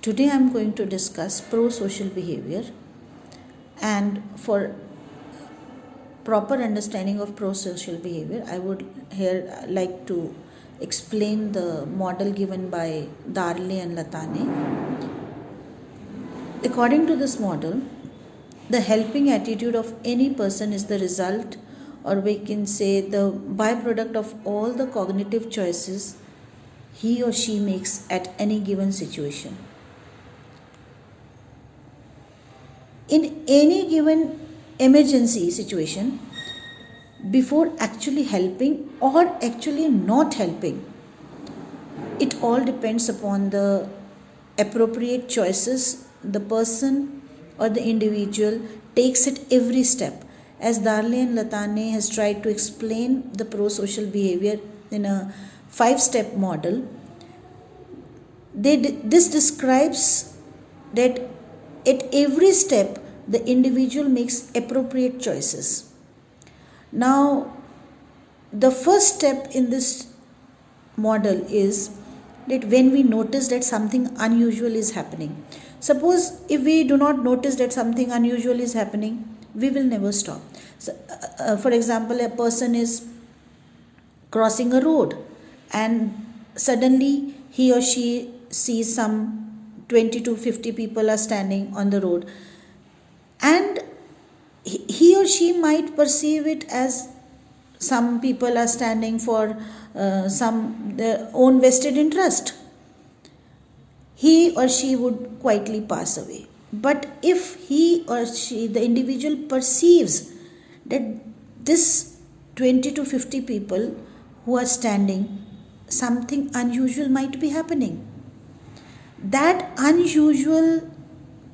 Today I am going to discuss pro-social behavior, and for proper understanding of pro-social behavior I would here like to explain the model given by Darley and Latané. According to this model, the helping attitude of any person is the result, or we can say the byproduct of all the cognitive choices he or she makes at any given situation. In any given emergency situation, before actually helping or actually not helping, it all depends upon the appropriate choices the person or the individual takes at every step. As Darley and Latané has tried to explain the pro-social behavior in a 5-step model, this describes that at every step the individual makes appropriate choices. Now, the first step in this model is that when we notice that something unusual is happening. Suppose if we do not notice that something unusual is happening, we will never stop. So, for example, a person is crossing a road and suddenly he or she sees some 20 to 50 people are standing on the road, and he or she might perceive it as some people are standing for their own vested interest. He or she would quietly pass away. But if he or she, the individual, perceives that this 20 to 50 people who are standing, something unusual might be happening, that unusual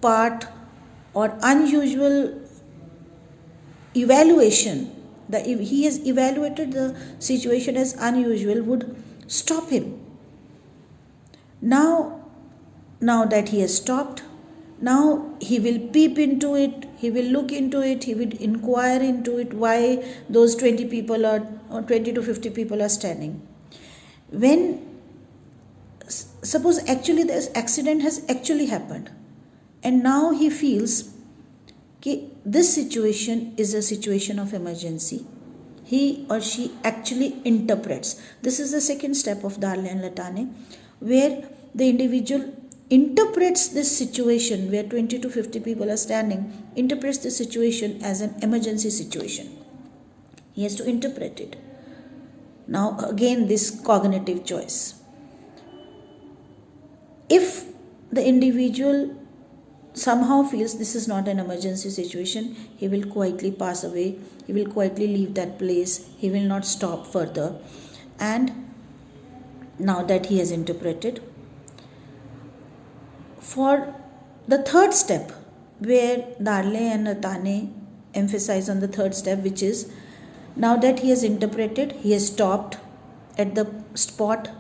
part or unusual evaluation, if he has evaluated the situation as unusual, would stop him. Now that he has stopped, now he will peep into it, he will look into it, he will inquire into it, why those 20 people or 20 to 50 people are standing. When suppose actually this accident has actually happened, and now he feels that this situation is a situation of emergency, he or she actually interprets. This is the second step of Darley and Latané, where the individual interprets this situation where 20 to 50 people are standing, interprets the situation as an emergency situation. He has to interpret it. Now again, this cognitive choice. If the individual somehow feels this is not an emergency situation, he will quietly pass away, he will quietly leave that place, he will not stop further. And now that he has interpreted, for the third step, where Darley and Latané emphasize on the third step, which is now that he has interpreted, he has stopped at the spot,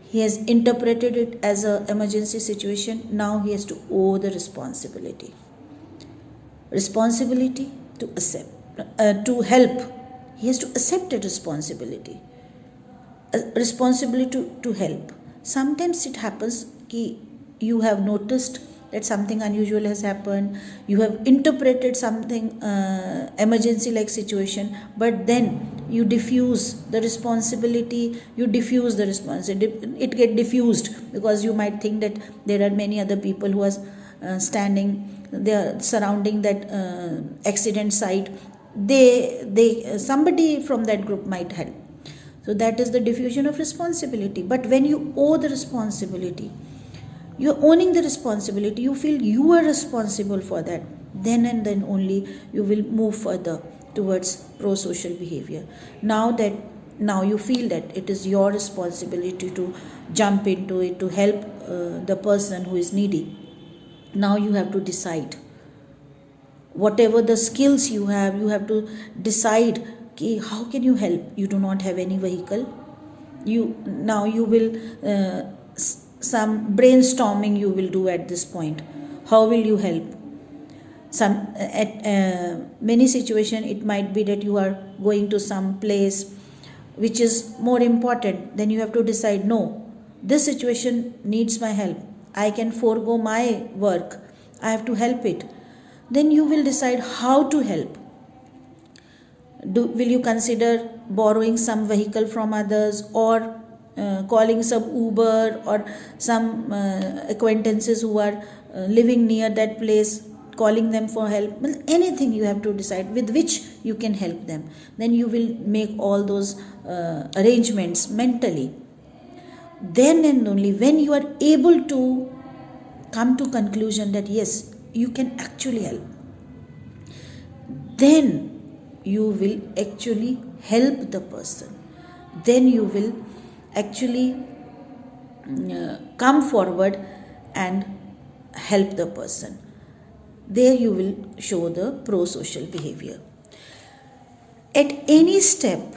he has interpreted it as an emergency situation. Now he has to owe the responsibility to accept, to help. He has to accept that responsibility to help. Sometimes it happens that you have noticed that something unusual has happened, you have interpreted something emergency like situation, but then you diffuse the responsibility, it get diffused, because you might think that there are many other people who are standing, they are surrounding that accident site, somebody from that group might help. So that is the diffusion of responsibility. But when you owe the responsibility, you're owning the responsibility, you feel you are responsible for that, then and then only you will move further towards pro-social behavior. Now you feel that it is your responsibility to jump into it, to help the person who is needy. Now you have to decide. Whatever the skills you have to decide how can you help. You do not have any vehicle. You will some brainstorming you will do at this point. How will you help? At many situations it might be that you are going to some place which is more important. Then you have to decide, no, this situation needs my help. I can forego my work, I have to help it. Then you will decide how to help. Will you consider borrowing some vehicle from others, or calling some Uber or some acquaintances who are living near that place, calling them for help? Well, anything you have to decide with which you can help them. Then you will make all those arrangements mentally. Then and only when you are able to come to conclusion that yes, you can actually help, then you will actually help the person. Then you will actually come forward and help the person. There you will show the pro-social behavior. At any step,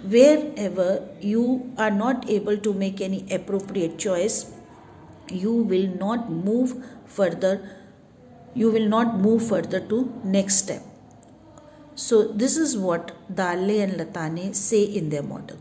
wherever you are not able to make any appropriate choice, you will not move further. You will not move further to next step. So this is what Darley and Latané say in their model.